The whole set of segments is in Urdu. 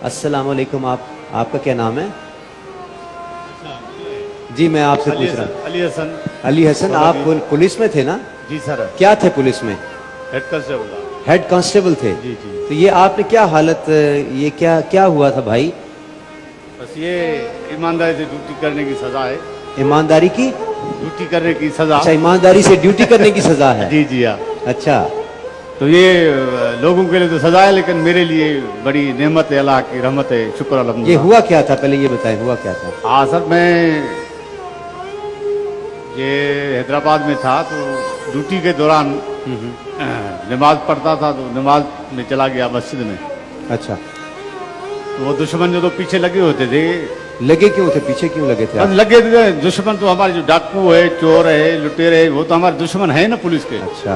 السلام علیکم. آپ کا کیا نام ہے؟ جی میں آپ سے پوچھ رہا ہوں. علی حسن. علی حسن. آپ پولیس میں تھے نا؟ جی سر. کیا تھے پولیس میں؟ Head constable. ہیڈ کانسٹیبل تھے. جی جی. تو یہ آپ نے کیا حالت، یہ کیا ہوا تھا بھائی؟ بس یہ ایمانداری سے ڈیوٹی کرنے کی سزا ہے. ایمانداری کی ڈیوٹی کرنے کی سزا. اچھا، ایمانداری سے ڈیوٹی کرنے کی سزا ہے. جی جی ہاں. اچھا، تو یہ لوگوں کے لیے تو سزا ہے، لیکن میرے لیے بڑی نعمت ہے، اللہ کی رحمت ہے. شکر الحمد. یہ ہوا کیا تھا پہلے یہ بتائیں، ہوا کیا تھا؟ ہاں سر، میں یہ حیدرآباد میں تھا تو ڈیوٹی کے دوران نماز پڑھتا تھا، تو نماز میں چلا گیا مسجد میں. اچھا. تو وہ دشمن جو تو پیچھے لگے ہوتے تھے. لگے کیوں تھے؟ پیچھے کیوں لگے تھے؟ لگے تھے دشمن تو ہمارے جو ڈاکو ہے، چور ہے، لٹیرے، وہ تو ہمارے دشمن ہیں نا پولیس کے. اچھا،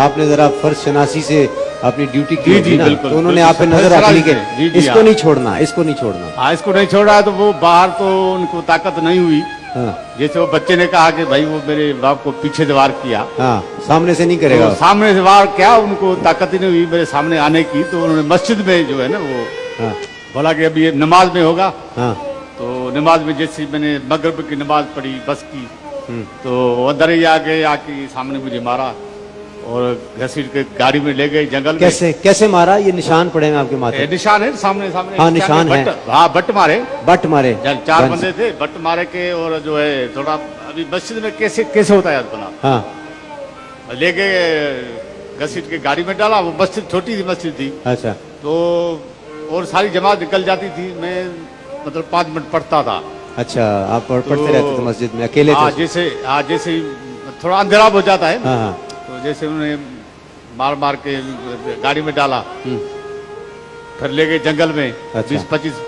آپ نے ذرا فرض شناسی سے اپنی ڈیوٹی کی جی ہوگی جی نا، بالکل. تو انہوں نے آپ پہ نظر رکھ لی کہ جی جی اس کو نہیں چھوڑنا، اس کو نہیں چھوڑنا. ہاں، اس کو نہیں چھوڑا ہے. تو وہ باہر تو ان کو طاقت نہیں ہوئی. ہاں جیسے وہ بچے نے کہا کہ بھائی وہ میرے باپ کو پیچھے سے وار کیا، ہاں، سامنے سے نہیں کرے گا. تو سامنے سے وار کیا، ان کو طاقت ہی نہیں ہوئی میرے سامنے آنے کی. تو انہوں نے مسجد میں جو ہے نا وہ ہاں بولا کہ ابھی یہ نماز میں ہوگا. ہاں. تو نماز میں جیسے میں نے مغرب کی نماز پڑھی بس کی، تو وہ اندر ہی آ کے سامنے مجھے مارا اور گھسیٹ کے گاڑی میں لے گئے جنگل میں. کیسے مارا؟ یہ نشان پڑے ہیں آپ کے ماتھے؟ نشان ہے سامنے. ہاں نشان ہے. ہاں بٹ مارے. بٹ مارے. 4 بندے تھے، بٹ مارے کے. اور جو ہے تھوڑا ابھی مسجد میں کیسے ہوتا ہے یاد بنا. ہاں. لے کے گھسیٹ کے گاڑی میں ڈالا. وہ مسجد چھوٹی سی مسجد تھی. اچھا. تو اور ساری جماعت نکل جاتی تھی. میں مطلب 5 منٹ پڑھتا تھا. اچھا، آپ پڑھتے رہتے تھے مسجد میں اکیلے تھے؟ جیسے تھوڑا اندھیرا ہو جاتا ہے. ہاں. تو جیسے انہوں نے مار کے گاڑی میں ڈالا، پھر لے گئے جنگل میں 20-25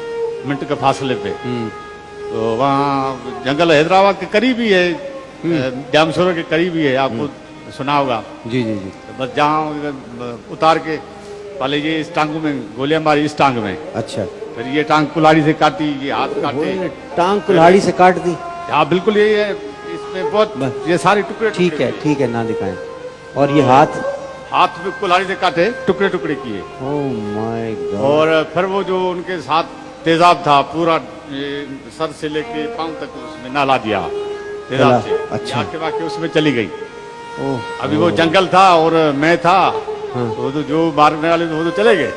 منٹ کے فاصلے پہ. تو وہاں جنگل حیدرآباد کے قریب ہی ہے، جام شورا کے قریب ہی ہے. آپ کو سنا ہوگا. جی جی جی. بس جہاں اتار کے پہلے یہ اس ٹانگوں میں گولیاں ماری، اس ٹانگ میں. اچھا. پھر یہ ٹانگ کلاڑی سے کاٹی، یہ ہاتھ کاٹے. ٹانگ کلاڑی سے کاٹ دی؟ ہاں بالکل یہی ہے. اس میں بہت یہ سارے ٹکڑے. ٹھیک ہے نہ دکھائیں. اور یہ ہاتھ میں کلاڑی سے کاٹے، ٹکڑے کیے. اوہ مائی گاڈ. اور پھر وہ جو ان کے ساتھ تیزاب تھا پورا سر سے لے کے پاؤں تک اس میں نالا دیا تیزاب سے. اچھا. آنکھیں اس میں چلی گئی. ابھی وہ جنگل تھا اور میں تھا. وہ تو جو مارنے والے وہ تو چلے گئے.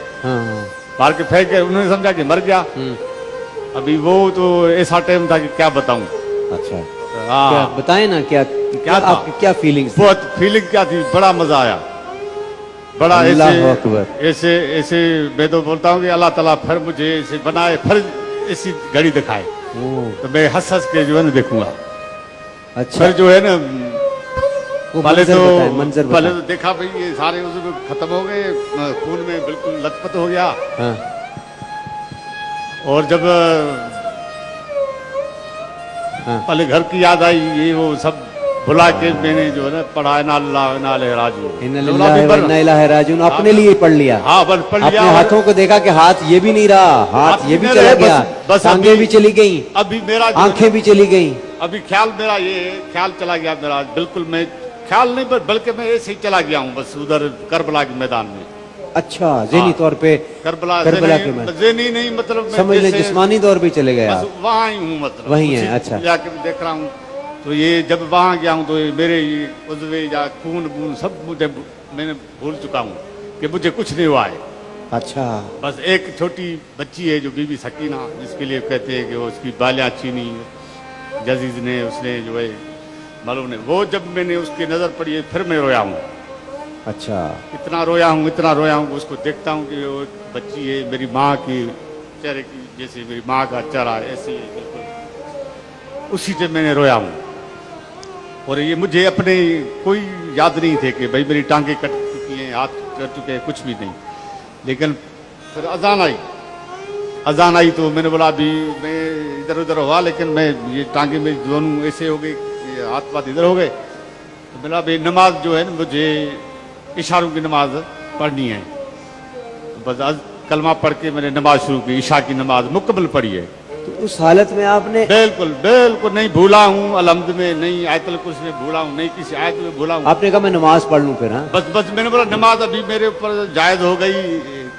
مار کے پھینک کے انہوں نے سمجھا کہ مر گیا. ابھی وہ تو ایسا ٹائم تھا کہ کیا بتاؤں. اچھا بتائیں نا، آپ کی کیا فیلنگ؟ بہت فیلنگ کیا تھی. بڑا مزہ آیا. بڑا ایسے میں تو بولتا ہوں کہ اللہ تعالیٰ پھر مجھے ایسے بنائے، پھر ایسی گھڑی دکھائے تو میں ہنس کے جو ہے نا دیکھوں گا. اچھا. پھر جو ہے نا پہلے منظر تو دیکھا بھائی یہ سارے ختم ہو گئے، خون میں بالکل لت پت ہو گیا. اور جب پہلے گھر کی یاد آئی، یہ وہ سب بھلا کے میں نے جو ہے نا پڑھا انا اللہ انا الیہ راجعون. اپنے لیے پڑھ لیا. ہاں بس پڑھ لیا. اپنے ہاتھوں کو دیکھا کہ ہاتھ یہ بھی نہیں رہا، ہاتھ یہ بھی چلا گیا، ٹانگیں بھی چلی گئیں، ابھی میرا آنکھیں بھی چلی گئیں. ابھی خیال میرا یہ خیال چلا گیا میرا بالکل. میں خیال نہیں بلکہ میں ایسے ہی چلا گیا ہوں بس ادھر کربلا کے میدان میں. اچھا، ذہنی طور پہ کربلا کے میدان. ذہنی نہیں مطلب سمجھ لیں جسمانی طور پہ چلے گئے آپ. وہاں ہی ہوں مطلب وہیں ہیں. اچھا. جا کے دیکھ رہا ہوں. تو یہ جب وہاں گیا ہوں تو میرے یہ عضوے یا خون سب میں نے بھول چکا ہوں کہ مجھے کچھ نہیں ہوا ہے. اچھا. بس ایک چھوٹی بچی ہے جو بی بی سکینہ، جس کے لیے کہتے ہیں کہ وہ اس کی بالیاں چھینی جزیز نے، اس نے جو ہے معلوم نے. وہ جب میں نے اس کی نظر پڑی ہے پھر میں رویا ہوں. اچھا. اتنا رویا ہوں کہ اس کو دیکھتا ہوں کہ وہ بچی ہے میری ماں کی چہرے کی، جیسے میری ماں کا چہرہ ایسے ہی بالکل اسی سے میں نے رویا ہوں. اور یہ مجھے اپنے کوئی یاد نہیں تھے کہ بھائی میری ٹانگیں کٹ چکی ہیں، ہاتھ کٹ چکے ہیں، کچھ بھی نہیں. لیکن پھر اذان آئی تو میں نے بولا ابھی میں ادھر ادھر ہوا، لیکن میں یہ ٹانگیں میں دونوں ایسے ہو گئی، ہاتھ ادھر ہو گئے. تو بولا بھائی نماز جو ہے نا مجھے اشاروں کی نماز پڑھنی ہے. بس کلمہ پڑھ کے میں نے نماز شروع کی، عشاء کی نماز مکمل پڑھی ہے. تو اس حالت میں آپ نے بالکل نہیں بھولا ہوں. الحمد میں نہیں آیت الکرسی میں بھولا ہوں، نہیں کسی آیت میں بھولا ہوں. آپ نے کہا میں نماز پڑھ لوں پھر؟ ہاں بس میں نے بولا نماز ابھی میرے اوپر جائز ہو گئی